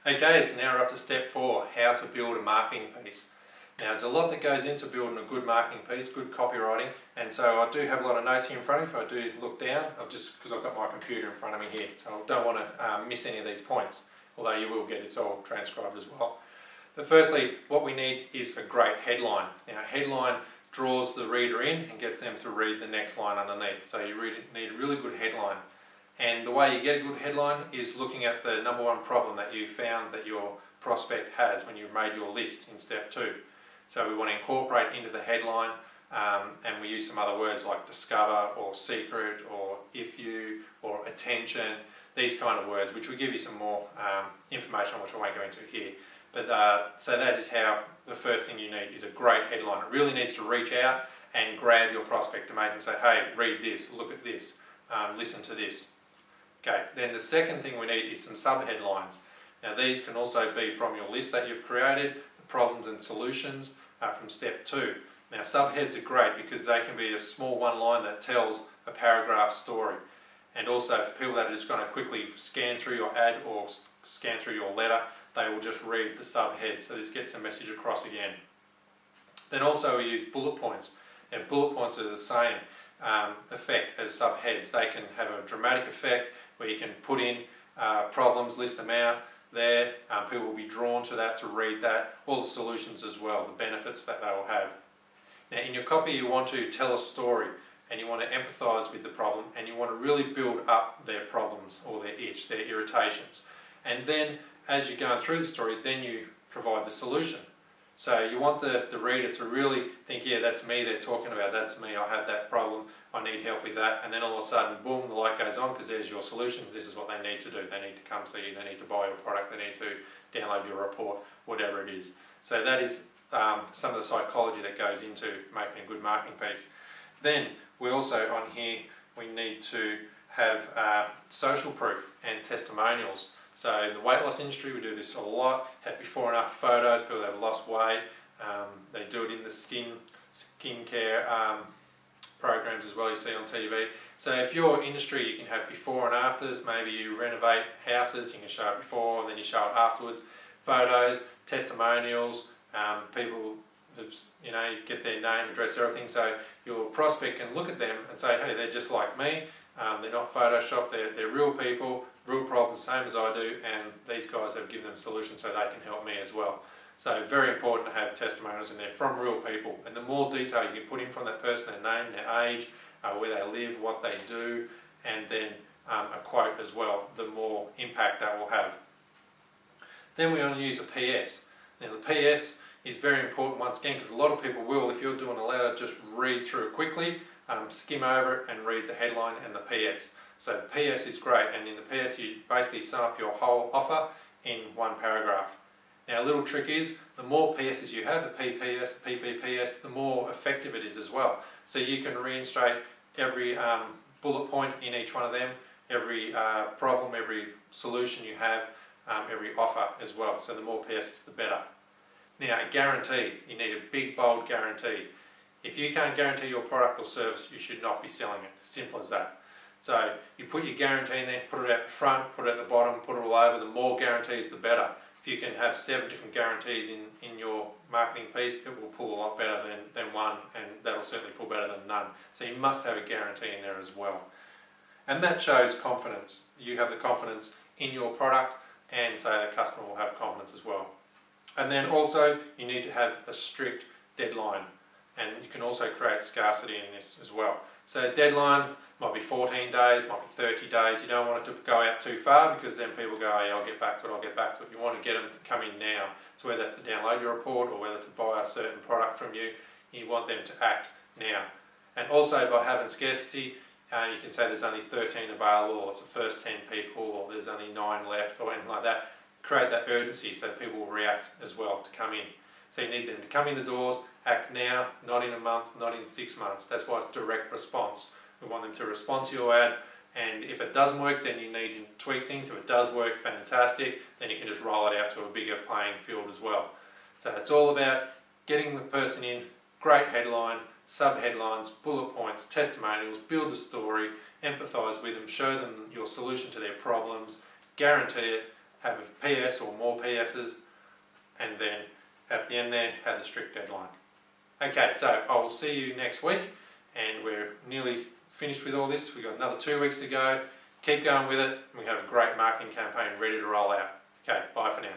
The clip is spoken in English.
Okay, so now we're up to step 4, how to build a marketing piece. Now there's a lot that goes into building a good marketing piece, good copywriting, and so I do have a lot of notes here in front of me. If I do look down, because I've got my computer in front of me here, so I don't want to miss any of these points, although you will get it all transcribed as well. But firstly, what we need is a great headline. Now a headline draws the reader in and gets them to read the next line underneath, so you need a really good headline. And the way you get a good headline is looking at the number one problem that you found that your prospect has when you made your list in step 2. So we want to incorporate into the headline, and we use some other words like discover or secret or if you or attention, these kind of words, which will give you some more information on which I won't go into here. But so that is how the first thing you need is a great headline. It really needs to reach out and grab your prospect to make them say, hey, read this, look at this, listen to this. Okay, then the second thing we need is some sub-headlines. Now these can also be from your list that you've created, the problems and solutions from step 2. Now subheads are great because they can be a small one line that tells a paragraph story. And also for people that are just going to quickly scan through your ad or scan through your letter, they will just read the subhead. So this gets the message across again. Then also we use bullet points. And bullet points are the same effect as subheads. They can have a dramatic effect where you can put in problems, list them out there. People will be drawn to that to read that. All the solutions as well, the benefits that they will have. Now in your copy you want to tell a story and you want to empathise with the problem and you want to really build up their problems or their itch, their irritations. And then as you're going through the story, then you provide the solution. So you want the reader to really think, yeah, that's me they're talking about, that's me, I have that problem, I need help with that, and then all of a sudden, boom, the light goes on because there's your solution, this is what they need to do. They need to come see you, they need to buy your product, they need to download your report, whatever it is. So that is some of the psychology that goes into making a good marketing piece. Then we also on here, we need to have social proof and testimonials. So in the weight loss industry, we do this a lot, have before and after photos, people that have lost weight. They do it in the skincare programs as well, you see on TV. So if your industry, you can have before and afters, maybe you renovate houses, you can show it before and then you show it afterwards. Photos, testimonials, people who've, you get their name, address, everything. So your prospect can look at them and say, hey, they're just like me. They're not photoshopped, they're real people, real problems, same as I do, and these guys have given them solutions so they can help me as well. So very important to have testimonials in there from real people, and the more detail you can put in from that person, their name, their age, where they live, what they do, and then a quote as well, the more impact that will have. Then we want to use a PS. Now the PS is very important once again because a lot of people will, if you're doing a letter, just read through it quickly, skim over it and read the headline and the PS. So the PS is great, and in the PS you basically sum up your whole offer in one paragraph. Now a little trick is, the more PSs you have, a PPS, a PPPS, the more effective it is as well. So you can reinstate every bullet point in each one of them, every problem, every solution you have, every offer as well. So the more PSs the better. Now a guarantee, you need a big bold guarantee. If you can't guarantee your product or service, you should not be selling it. Simple as that. So you put your guarantee in there, put it at the front, put it at the bottom, put it all over. The more guarantees, the better. If you can have 7 different guarantees in your marketing piece, it will pull a lot better than one, and that'll certainly pull better than none. So you must have a guarantee in there as well. And that shows confidence. You have the confidence in your product, and so the customer will have confidence as well. And then also, you need to have a strict deadline. And you can also create scarcity in this as well. So deadline might be 14 days, might be 30 days. You don't want it to go out too far because then people go, hey, I'll get back to it, I'll get back to it. You want to get them to come in now. So whether that's to download your report or whether to buy a certain product from you, you want them to act now. And also by having scarcity, you can say there's only 13 available, or it's the first 10 people, or there's only 9 left, or anything like that. Create that urgency so people will react as well to come in. So you need them to come in the doors, act now, not in a month, not in 6 months. That's why it's direct response. We want them to respond to your ad, and if it doesn't work, then you need to tweak things. If it does work, fantastic. Then you can just roll it out to a bigger playing field as well. So it's all about getting the person in, great headline, sub-headlines, bullet points, testimonials, build a story, empathise with them, show them your solution to their problems, guarantee it, have a PS or more PSs, and then at the end there, have the strict deadline. Okay, so I will see you next week, and we're nearly finished with all this. We've got another 2 weeks to go. Keep going with it. We have a great marketing campaign ready to roll out. Okay, bye for now.